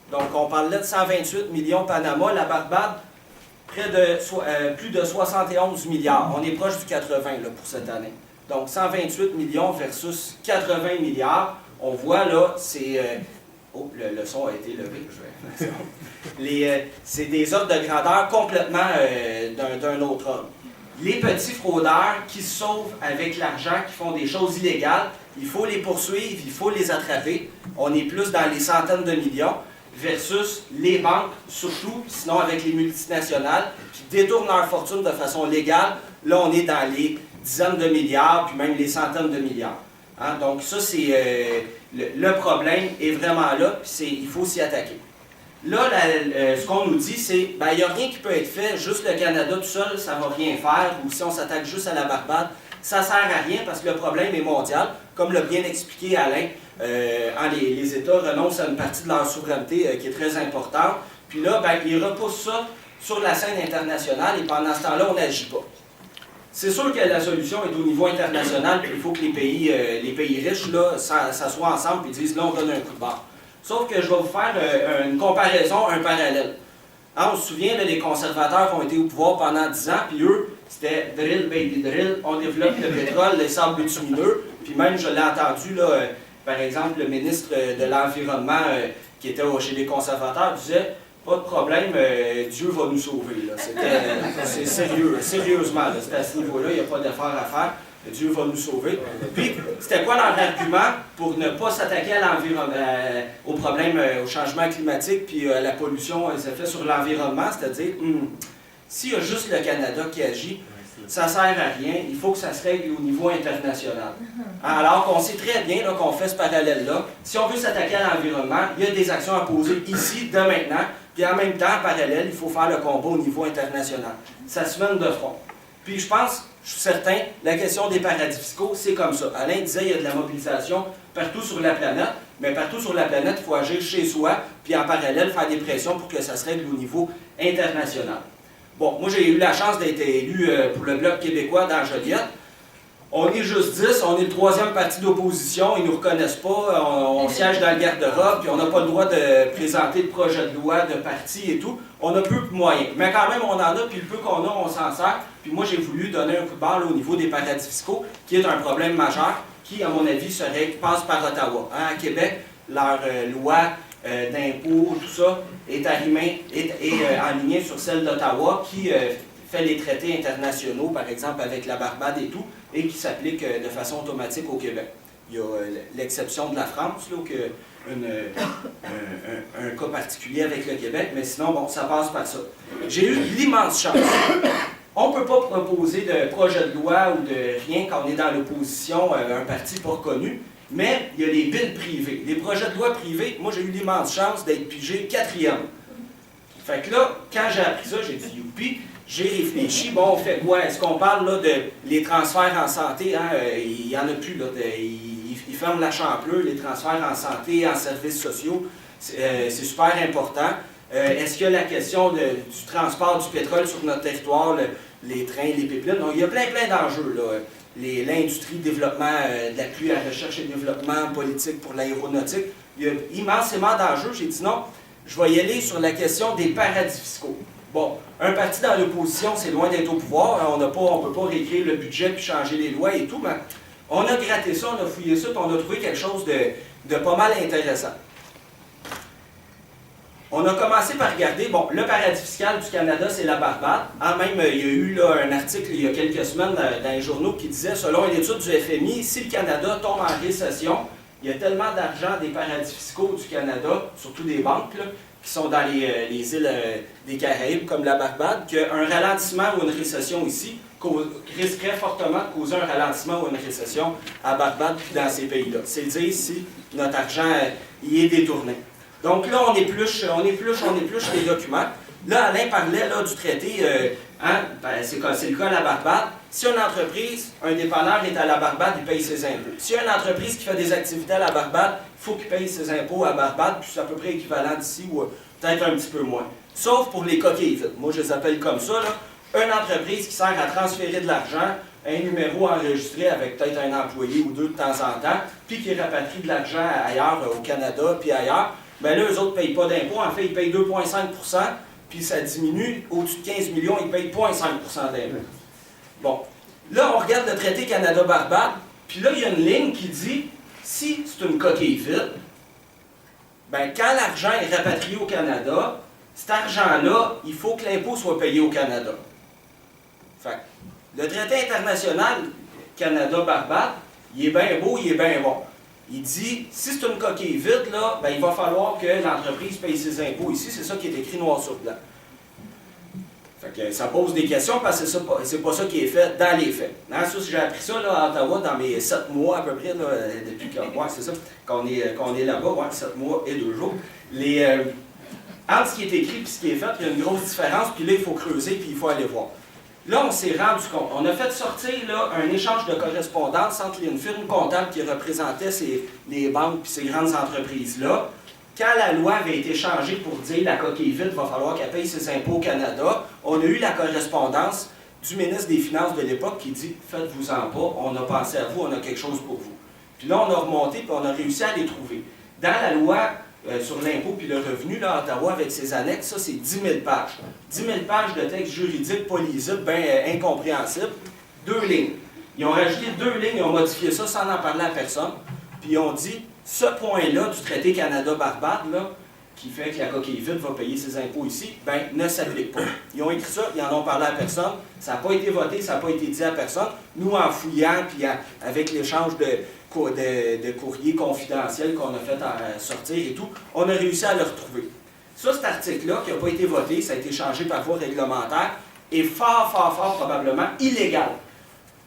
donc on parlait de 128 millions Panama, la Barbade, plus de 71 milliards. On est proche du 80 là, pour cette année. Donc 128 millions versus 80 milliards. On voit là, c'est... le son a été levé. C'est des ordres de grandeur complètement d'un autre ordre. Les petits fraudeurs qui se sauvent avec l'argent, qui font des choses illégales, il faut les poursuivre, il faut les attraper. On est plus dans les centaines de millions versus les banques, surtout, sinon avec les multinationales, qui détournent leur fortune de façon légale. Là, on est dans les dizaines de milliards, puis même les centaines de milliards. Hein? Donc ça, c'est le problème est vraiment là, puis il faut s'y attaquer. Là, ce qu'on nous dit, c'est il n'y a rien qui peut être fait, juste le Canada tout seul, ça ne va rien faire, ou si on s'attaque juste à la Barbade, ça ne sert à rien parce que le problème est mondial. Comme l'a bien expliqué Alain, les États renoncent à une partie de leur souveraineté qui est très importante. Puis là, ils repoussent ça sur la scène internationale et pendant ce temps-là, on n'agit pas. C'est sûr que la solution est au niveau international, puis il faut que les pays riches là, s'assoient ensemble et disent là, on donne un coup de barre. Sauf que je vais vous faire une comparaison, un parallèle. On se souvient, là, les conservateurs ont été au pouvoir pendant 10 ans, puis eux, c'était drill, baby drill, on développe le pétrole, les sables bitumineux, puis même, je l'ai entendu, là, par exemple, le ministre de l'Environnement qui était chez les conservateurs disait « Pas de problème, Dieu va nous sauver. » C'est sérieux, sérieusement, c'était à ce niveau-là, il n'y a pas d'effort à faire. Dieu va nous sauver. Puis, c'était quoi leur argument pour ne pas s'attaquer à l'environnement, au problème, au changement climatique, puis à la pollution, les effets sur l'environnement, c'est-à-dire, s'il y a juste le Canada qui agit, ça ne sert à rien, il faut que ça se règle au niveau international. Alors qu'on sait très bien qu'on fait ce parallèle-là. Si on veut s'attaquer à l'environnement, il y a des actions à poser ici, dès maintenant, puis en même temps, en parallèle, il faut faire le combat au niveau international. Ça se mène de front. Puis je pense, je suis certain, la question des paradis fiscaux, c'est comme ça. Alain disait qu'il y a de la mobilisation partout sur la planète, mais partout sur la planète, il faut agir chez soi, puis en parallèle, faire des pressions pour que ça se règle au niveau international. Bon, moi j'ai eu la chance d'être élu pour le Bloc québécois dans Joliette. On est juste 10, on est le 3e parti d'opposition, ils ne nous reconnaissent pas, on siège dans le garde-robe, puis on n'a pas le droit de présenter le projet de loi de parti et tout. On a peu de moyens. Mais quand même, on en a, puis le peu qu'on a, on s'en sert. Puis moi, j'ai voulu donner un coup de barre là, au niveau des paradis fiscaux, qui est un problème majeur, qui, à mon avis, passe par Ottawa. À Québec, leur loi d'impôts, tout ça, est alignée sur celle d'Ottawa, qui fait les traités internationaux, par exemple avec la Barbade et tout, et qui s'applique de façon automatique au Québec. Il y a l'exception de la France, là, un cas particulier avec le Québec, mais sinon, bon, ça passe par ça. J'ai eu l'immense chance. On ne peut pas proposer de projet de loi ou de rien quand on est dans l'opposition, un parti pas reconnu, mais il y a les billes privées. Les projets de loi privés, moi j'ai eu l'immense chance d'être pigé 4e. Fait que là, quand j'ai appris ça, j'ai dit youpi. J'ai réfléchi, bon, on fait quoi? Est-ce qu'on parle là, de les transferts en santé? Hein? Il n'y en a plus, là. Ils ferment la Champleur, les transferts en santé, en services sociaux. C'est super important. Est-ce qu'il y a la question du transport du pétrole sur notre territoire, les trains, les pipelines? Donc, il y a plein d'enjeux, là. L'industrie, développement, de l'appui à la recherche et développement, politique pour l'aéronautique. Il y a immensément d'enjeux. J'ai dit non, je vais y aller sur la question des paradis fiscaux. Bon, un parti dans l'opposition, c'est loin d'être au pouvoir. On ne peut pas réécrire le budget puis changer les lois et tout, mais on a gratté ça, on a fouillé ça, puis on a trouvé quelque chose de pas mal intéressant. On a commencé par regarder, bon, le paradis fiscal du Canada, c'est la Barbade. Même, il y a eu là, un article il y a quelques semaines dans les journaux qui disait, selon une étude du FMI, si le Canada tombe en récession, il y a tellement d'argent des paradis fiscaux du Canada, surtout des banques, là, qui sont dans les îles des Caraïbes, comme la Barbade, qu'un ralentissement ou une récession ici risquerait fortement de causer un ralentissement ou une récession à Barbade puis dans ces pays-là. C'est dire si notre argent y est détourné. Donc là, on épluche les documents. Là, Alain parlait là, du traité, c'est le cas à la Barbade. Si une entreprise, un dépanneur est à la Barbade, il paye ses impôts. Si une entreprise qui fait des activités à la Barbade, il faut qu'il paye ses impôts à Barbade, puis c'est à peu près équivalent d'ici, ou peut-être un petit peu moins. Sauf pour les coquilles vides. Moi, je les appelle comme ça, là. Une entreprise qui sert à transférer de l'argent, un numéro enregistré avec peut-être un employé ou deux de temps en temps, puis qui rapatrie de l'argent ailleurs, au Canada, puis ailleurs, bien là, eux autres ne payent pas d'impôts. En fait, ils payent 2,5 %, puis ça diminue. Au-dessus de 15 millions, ils payent 0,5 % d'impôts. Bon. Là, on regarde le traité Canada-Barbade, puis là, il y a une ligne qui dit, si c'est une coquille vide, bien, quand l'argent est rapatrié au Canada, cet argent-là, il faut que l'impôt soit payé au Canada. Fait que, le traité international Canada-Barbade, il est bien beau, il est bien bon. Il dit, si c'est une coquille vide, là, ben, il va falloir que l'entreprise paye ses impôts ici. C'est ça qui est écrit noir sur blanc. Fait que ça pose des questions parce que c'est pas ça qui est fait dans les faits. Hein, ça, j'ai appris ça là, à Ottawa dans mes 7 mois à peu près, là, depuis c'est ça, qu'on est là-bas, 7 mois et 2 jours. Entre ce qui est écrit et ce qui est fait, il y a une grosse différence, puis là, il faut creuser, puis il faut aller voir. Là, on s'est rendu compte. On a fait sortir là, un échange de correspondance entre une firme comptable qui représentait les banques et ces grandes entreprises-là. Quand la loi avait été changée pour dire la coquille vide, il va falloir qu'elle paye ses impôts au Canada, on a eu la correspondance, du ministre des Finances de l'époque qui dit « Faites-vous-en pas, on a pensé à vous, on a quelque chose pour vous. » Puis là, on a remonté, puis on a réussi à les trouver. Dans la loi sur l'impôt puis le revenu, là, à Ottawa, avec ses annexes, ça, c'est 10 000 pages. 10 000 pages de texte juridique, pas lisible, bien incompréhensible. 2 lignes. Ils ont rajouté 2 lignes, ils ont modifié ça sans en parler à personne. Puis ils ont dit, ce point-là du traité Canada-Barbade, là, qui fait que la coquille vide va payer ses impôts ici, ben, ne s'applique pas. Ils ont écrit ça, ils n'en ont parlé à personne, ça n'a pas été voté, ça n'a pas été dit à personne. Nous, en fouillant, puis avec l'échange de courriers confidentiels qu'on a fait sortir et tout, on a réussi à le retrouver. Ça, cet article-là, qui n'a pas été voté, ça a été changé par voie réglementaire, est fort probablement illégal.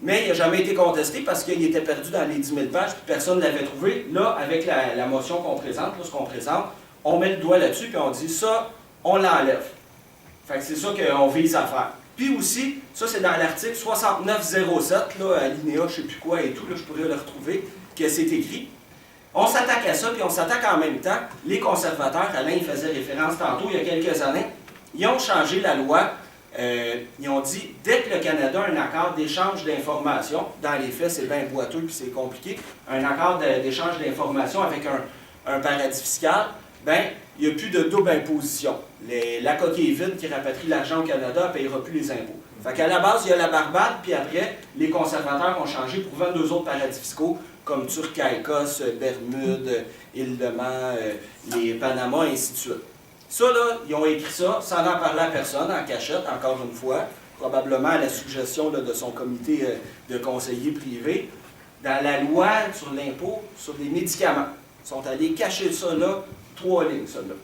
Mais il n'a jamais été contesté parce qu'il était perdu dans les 10 000 pages, puis personne ne l'avait trouvé. Là, avec la motion qu'on présente, là, ce qu'on présente, on met le doigt là-dessus, puis on dit ça, on l'enlève. Fait que c'est ça qu'on vise à faire. Puis aussi, ça c'est dans l'article 6907, là, alinéa, je ne sais plus quoi et tout, là, je pourrais le retrouver, que c'est écrit. On s'attaque à ça, puis on s'attaque en même temps. Les conservateurs, Alain il faisait référence tantôt, il y a quelques années, ils ont changé la loi. Ils ont dit, dès que le Canada a un accord d'échange d'informations, dans les faits c'est bien boiteux puis c'est compliqué, un accord d'échange d'informations avec un paradis fiscal, ben, il n'y a plus de double imposition. La coquille vide qui rapatrie l'argent au Canada ne payera plus les impôts. Fait qu'à la base, il y a la Barbade, puis après, les conservateurs ont changé pour 22 autres paradis fiscaux, comme Turquie-Écosse, Bermudes, Île-de-Man, les Panama, et ainsi de suite. Ça, là, ils ont écrit ça sans en parler à personne, en cachette, encore une fois, probablement à la suggestion là, de son comité de conseillers privés, dans la loi sur l'impôt sur les médicaments. Ils sont allés cacher ça là, 3 lignes, ça là.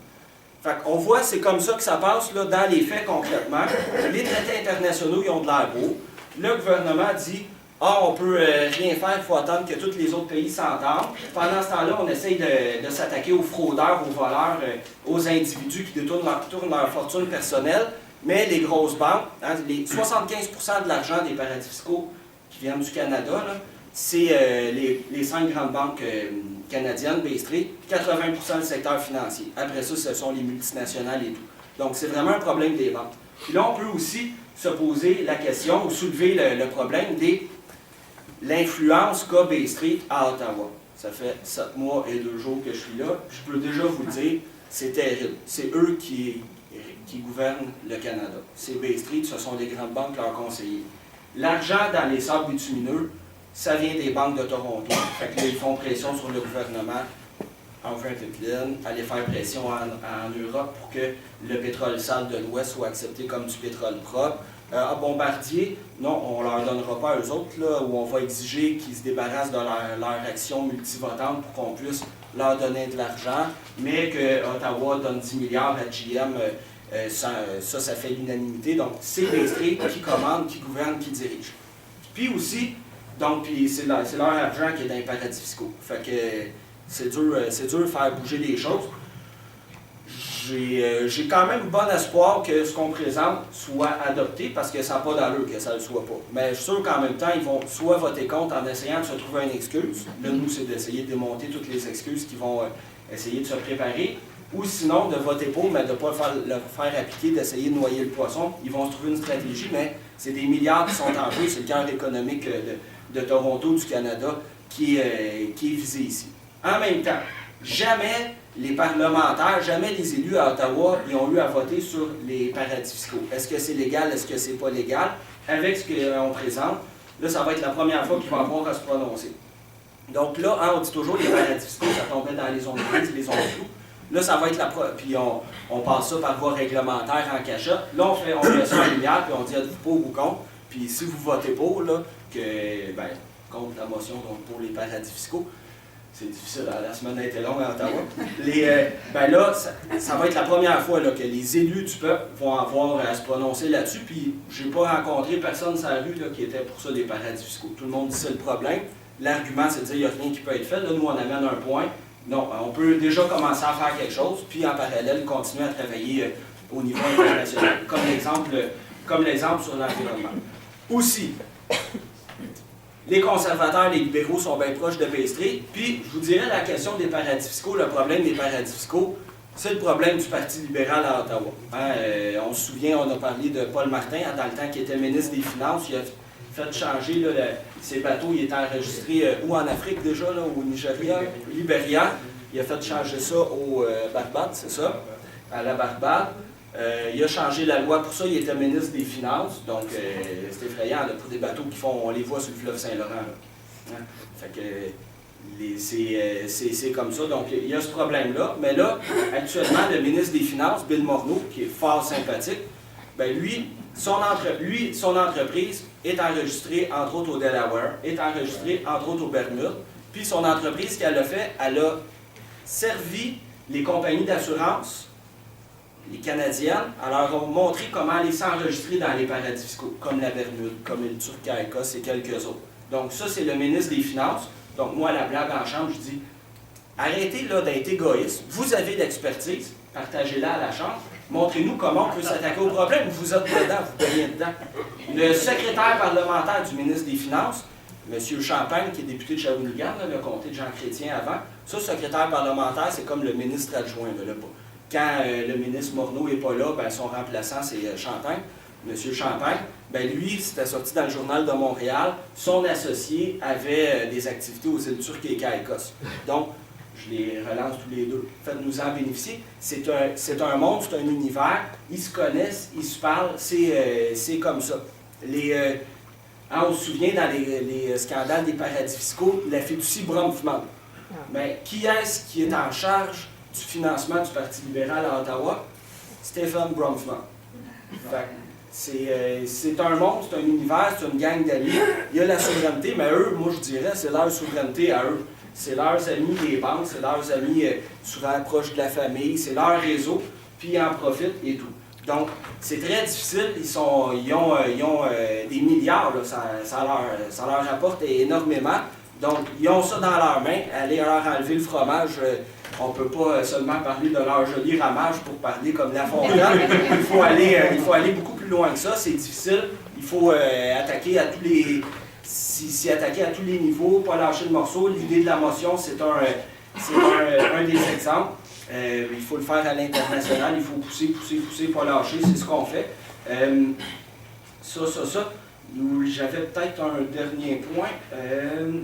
Fait qu'on voit, c'est comme ça que ça passe là, dans les faits concrètement. Les traités internationaux, ils ont de l'air beau. Le gouvernement dit « Ah, on peut rien faire, il faut attendre que tous les autres pays s'entendent. » Pendant ce temps-là, on essaye de s'attaquer aux fraudeurs, aux voleurs, aux individus qui détournent leur fortune personnelle. Mais les grosses banques, hein, 75% de l'argent des paradis fiscaux qui viennent du Canada, c'est les 5 grandes banques canadiennes, Bay Street, 80% du secteur financier. Après ça, ce sont les multinationales et tout. Donc, c'est vraiment un problème des banques. Puis là, on peut aussi se poser la question ou soulever le problème de l'influence qu'a Bay Street à Ottawa. Ça fait 7 mois et 2 jours que je suis là. Je peux déjà vous le dire, c'est terrible. C'est eux qui gouvernent le Canada. C'est Bay Street, ce sont les grandes banques, leurs conseillers. L'argent dans les sables bitumineux, ça vient des banques de Toronto. Fait que là, ils font pression sur le gouvernement, enfin pipeline, aller faire pression en Europe pour que le pétrole sale de l'Ouest soit accepté comme du pétrole propre. À Bombardier, non, on ne leur donnera pas à eux autres, là, où on va exiger qu'ils se débarrassent de leur action multivotante pour qu'on puisse leur donner de l'argent, mais que Ottawa donne 10 milliards à GM, ça fait l'unanimité. Donc, c'est Bay Street qui commande, qui gouverne, qui dirige. Puis aussi, donc, c'est leur argent qui est dans les paradis fiscaux. Fait que c'est dur de faire bouger les choses. J'ai quand même bon espoir que ce qu'on présente soit adopté, parce que ça n'a pas d'allure que ça ne le soit pas. Mais je suis sûr qu'en même temps, ils vont soit voter contre en essayant de se trouver une excuse. Là, nous, c'est d'essayer de démonter toutes les excuses qui vont essayer de se préparer. Ou sinon, de voter pour, mais de ne pas le faire appliquer, d'essayer de noyer le poisson. Ils vont se trouver une stratégie, mais c'est des milliards qui sont en jeu. C'est le cœur économique de Toronto, du Canada, qui est visé ici. En même temps, jamais les parlementaires, jamais les élus à Ottawa, ils ont eu à voter sur les paradis fiscaux. Est-ce que c'est légal, est-ce que c'est pas légal? Avec ce qu'on présente, là, ça va être la première fois qu'ils vont avoir à se prononcer. Donc là, hein, on dit toujours les paradis fiscaux, ça tombait dans les zones grises, les zones floues. Là, ça va être puis on passe ça par voie réglementaire en cachette. Là, on fait ça en lumière, puis on dit êtes-vous pour ou contre? Puis si vous votez pour, là, contre la motion donc pour les paradis fiscaux, c'est difficile, la semaine a été longue à Ottawa. Là, ça va être la première fois là, que les élus du peuple vont avoir à se prononcer là-dessus. Puis, je n'ai pas rencontré personne sur la rue là, qui était pour ça des paradis fiscaux. Tout le monde dit c'est le problème. L'argument, c'est de dire qu'il n'y a rien qui peut être fait. Là, nous, on amène un point. Non, on peut déjà commencer à faire quelque chose, puis en parallèle, continuer à travailler au niveau international, comme l'exemple sur l'environnement. Aussi, les conservateurs, les libéraux sont bien proches de Bay Street, puis je vous dirais la question des paradis fiscaux, le problème des paradis fiscaux, C'est le problème du Parti libéral à Ottawa. Hein, on se souvient, on a parlé de Paul Martin, dans le temps qu'il était ministre des Finances. Il a fait changer là, ses bateaux. Il était enregistré où en Afrique déjà, là, au Nigeria, Libéria. Il a fait changer ça au Barbade, c'est ça, à la Barbade. Il a changé la loi pour ça. Il était ministre des Finances. Donc, c'est effrayant là, pour des bateaux qui font, on les voit sur le fleuve Saint-Laurent. Hein? Fait que, c'est comme ça, donc il y a ce problème-là. Mais là, actuellement, le ministre des Finances, Bill Morneau, qui est fort sympathique, ben lui, son entreprise est enregistrée entre autres au Delaware, est enregistrée entre autres aux Bermudes, puis son entreprise, ce qu'elle a fait, elle a servi les compagnies d'assurance, les Canadiennes, à leur montrer comment aller s'enregistrer dans les paradis fiscaux, comme la Bermude, comme le Turcaicos et quelques autres. Donc ça, c'est le ministre des Finances. Donc, moi, à la blague en chambre, je dis, arrêtez là d'être égoïste. Vous avez l'expertise, partagez-la à la chambre. Montrez-nous comment on peut s'attaquer au problème. Vous êtes dedans, vous baignez dedans. Le secrétaire parlementaire du ministre des Finances, M. Champagne, qui est député de Shawinigan, le comté de Jean Chrétien avant, ça, secrétaire parlementaire, c'est comme le ministre adjoint. Là, quand le ministre Morneau n'est pas là, ben, son remplaçant, c'est Champagne. M. Champagne, ben lui, c'était sorti dans le Journal de Montréal, son associé avait des activités aux îles Turques et Caïcos. Donc, je les relance tous les deux. Faites-nous-en bénéficier. C'est un monde, c'est un univers, ils se connaissent, ils se parlent, c'est comme ça. On se souvient dans les scandales des paradis fiscaux, la fiducie Bronfman. Mais qui est-ce qui est en charge du financement du Parti libéral à Ottawa? Stephen Bronfman. C'est un monde, c'est un univers, c'est une gang d'amis. Il y a la souveraineté, mais eux, moi je dirais, c'est leur souveraineté à eux. C'est leurs amis des banques, c'est leurs amis souvent proches de la famille, c'est leur réseau, puis ils en profitent et tout. Donc, c'est très difficile, ils ont des milliards, là, ça leur rapporte énormément. Donc, ils ont ça dans leurs mains, aller leur enlever le fromage. On ne peut pas seulement parler de leur joli ramage pour parler comme La Fontaine. Il faut aller beaucoup plus loin que ça, c'est difficile. Il faut attaquer à tous les... s'y attaquer à tous les niveaux, pas lâcher le morceau. L'idée de la motion, c'est un des exemples. Il faut le faire à l'international, il faut pousser, pas lâcher, c'est ce qu'on fait. Ça. J'avais peut-être un dernier point.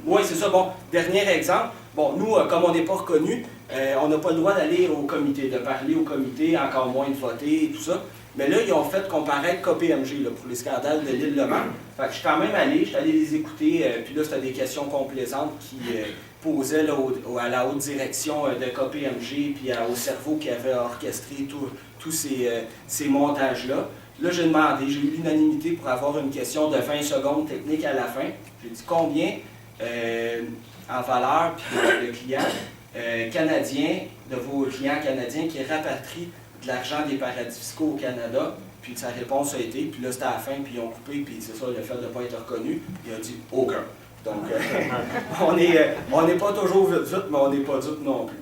Oui, c'est ça. Bon, dernier exemple. Bon, nous, comme on n'est pas reconnus, on n'a pas le droit d'aller au comité, de parler au comité, encore moins de voter et tout ça. Mais là, ils ont fait comparaître KPMG là, pour les scandales de l'Île-de-Man. Fait que je suis quand même allé, j'étais allé les écouter, puis là, c'était des questions complaisantes qui posaient là, à la haute direction de KPMG, puis au cerveau qui avait orchestré tous ces montages-là. Là, j'ai demandé, j'ai eu l'unanimité pour avoir une question de 20 secondes technique à la fin. J'ai dit combien en valeur, puis le client canadien, de vos clients canadiens qui rapatrient de l'argent des paradis fiscaux au Canada, puis sa réponse a été, puis là c'était à la fin, puis ils ont coupé, puis c'est ça, le fait de ne pas être reconnu, il a dit aucun. Donc, on n'est pas toujours vite, mais on n'est pas dupe non plus.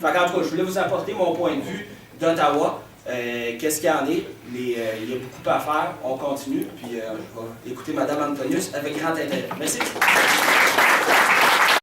Fait qu'en tout cas, je voulais vous apporter mon point de vue d'Ottawa. Qu'est-ce qu'il y en est? Il y a beaucoup à faire, on continue, puis je vais écouter Mme Antonius avec grand intérêt. Merci.